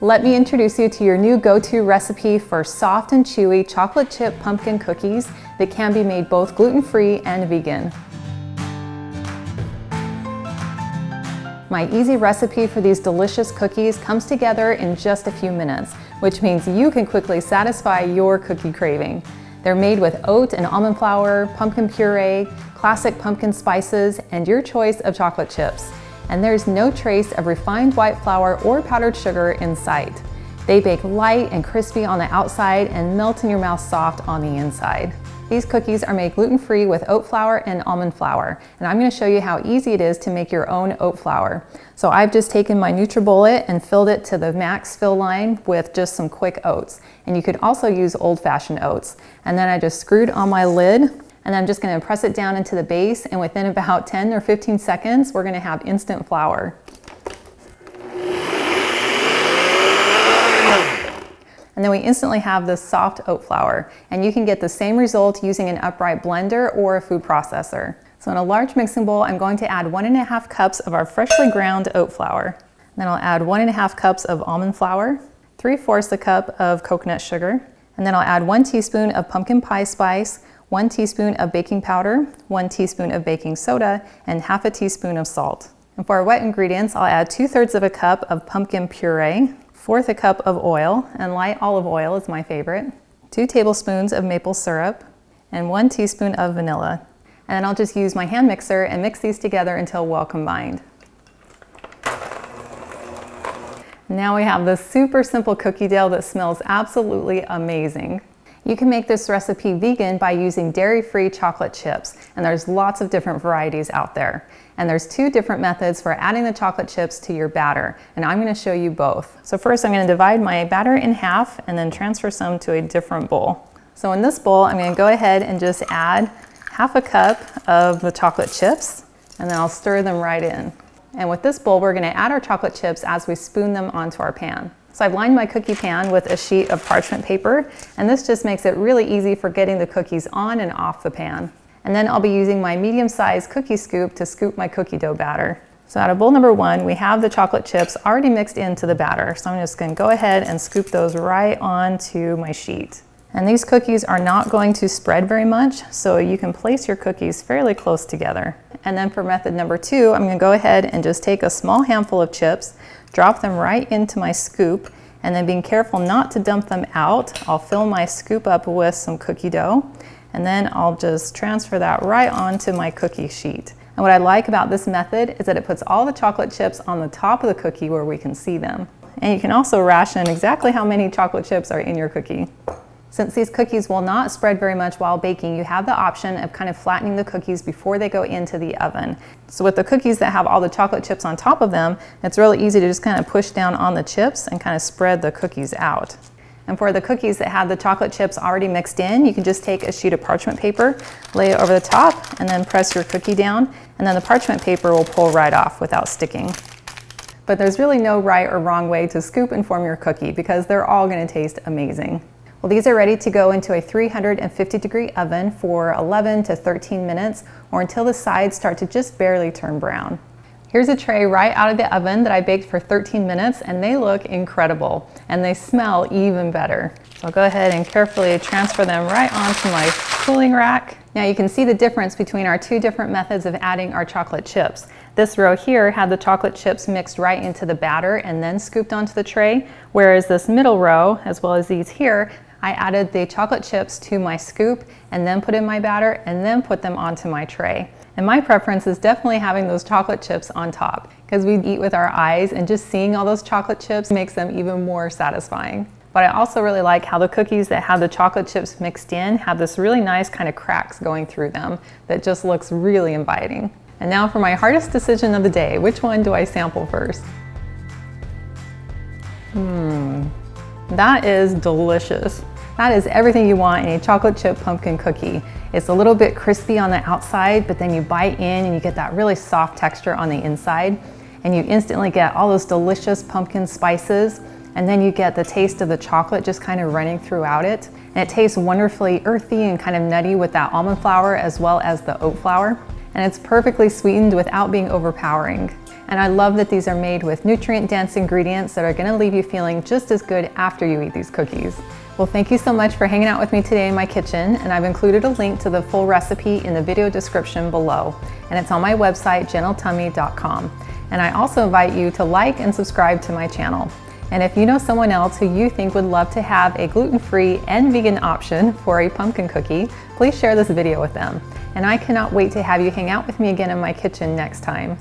Let me introduce you to your new go-to recipe for soft and chewy chocolate chip pumpkin cookies that can be made both gluten-free and vegan. My easy recipe for these delicious cookies comes together in just a few minutes, which means you can quickly satisfy your cookie craving. They're made with oat and almond flour, pumpkin puree, classic pumpkin spices, and your choice of chocolate chips. And there's no trace of refined white flour or powdered sugar in sight. They bake light and crispy on the outside and melt in your mouth soft on the inside. These cookies are made gluten-free with oat flour and almond flour, and I'm going to show you how easy it is to make your own oat flour. So I've just taken my NutriBullet and filled it to the max fill line with just some quick oats, and you could also use old-fashioned oats. And then I just screwed on my lid, and I'm just going to press it down into the base, and within about 10 or 15 seconds we're going to have instant flour. And then we instantly have this soft oat flour, and you can get the same result using an upright blender or a food processor. So in a large mixing bowl, I'm going to add 1.5 cups of our freshly ground oat flour. Then I'll add 1.5 cups of almond flour, 3/4 a cup of coconut sugar, and then I'll add 1 teaspoon of pumpkin pie spice, 1 teaspoon of baking powder, 1 teaspoon of baking soda, and 1/2 teaspoon of salt. And for our wet ingredients, I'll add 2/3 a cup of pumpkin puree, 1/4 a cup of oil, and light olive oil is my favorite, 2 tablespoons of maple syrup, and 1 teaspoon of vanilla. And then I'll just use my hand mixer and mix these together until well combined. Now we have this super simple cookie dough that smells absolutely amazing. You can make this recipe vegan by using dairy-free chocolate chips, and there's lots of different varieties out there. And there's 2 different methods for adding the chocolate chips to your batter, and I'm going to show you both. So first I'm going to divide my batter in half and then transfer some to a different bowl. So in this bowl I'm going to go ahead and just add 1/2 cup of the chocolate chips, and then I'll stir them right in. And with this bowl we're going to add our chocolate chips as we spoon them onto our pan. So I've lined my cookie pan with a sheet of parchment paper, and this just makes it really easy for getting the cookies on and off the pan. And then I'll be using my medium-sized cookie scoop to scoop my cookie dough batter. So out of bowl number 1, we have the chocolate chips already mixed into the batter. So I'm just going to go ahead and scoop those right onto my sheet. And these cookies are not going to spread very much, so you can place your cookies fairly close together. And then for method number 2, I'm going to go ahead and just take a small handful of chips, drop them right into my scoop, and then being careful not to dump them out, I'll fill my scoop up with some cookie dough, and then I'll just transfer that right onto my cookie sheet. And what I like about this method is that it puts all the chocolate chips on the top of the cookie where we can see them. And you can also ration exactly how many chocolate chips are in your cookie. Since these cookies will not spread very much while baking, you have the option of kind of flattening the cookies before they go into the oven. So with the cookies that have all the chocolate chips on top of them, it's really easy to just kind of push down on the chips and kind of spread the cookies out. And for the cookies that have the chocolate chips already mixed in, you can just take a sheet of parchment paper, lay it over the top, and then press your cookie down, and then the parchment paper will pull right off without sticking. But there's really no right or wrong way to scoop and form your cookie because they're all going to taste amazing. Well, these are ready to go into a 350-degree oven for 11 to 13 minutes or until the sides start to just barely turn brown. Here's a tray right out of the oven that I baked for 13 minutes, and they look incredible and they smell even better. So I'll go ahead and carefully transfer them right onto my cooling rack. Now you can see the difference between our 2 different methods of adding our chocolate chips. This row here had the chocolate chips mixed right into the batter and then scooped onto the tray, whereas this middle row, as well as these here, I added the chocolate chips to my scoop and then put in my batter and then put them onto my tray. And my preference is definitely having those chocolate chips on top because we eat with our eyes, and just seeing all those chocolate chips makes them even more satisfying. But I also really like how the cookies that have the chocolate chips mixed in have this really nice kind of cracks going through them that just looks really inviting. And now for my hardest decision of the day, which one do I sample first? That is delicious. That is everything you want in a chocolate chip pumpkin cookie. It's a little bit crispy on the outside, but then you bite in and you get that really soft texture on the inside, and you instantly get all those delicious pumpkin spices, and then you get the taste of the chocolate just kind of running throughout it. And it tastes wonderfully earthy and kind of nutty with that almond flour as well as the oat flour. and it's perfectly sweetened without being overpowering. And I love that these are made with nutrient-dense ingredients that are gonna leave you feeling just as good after you eat these cookies. Well, thank you so much for hanging out with me today in my kitchen, and I've included a link to the full recipe in the video description below, and it's on my website, gentletummy.com. And I also invite you to like and subscribe to my channel. And if you know someone else who you think would love to have a gluten-free and vegan option for a pumpkin cookie, please share this video with them. And I cannot wait to have you hang out with me again in my kitchen next time.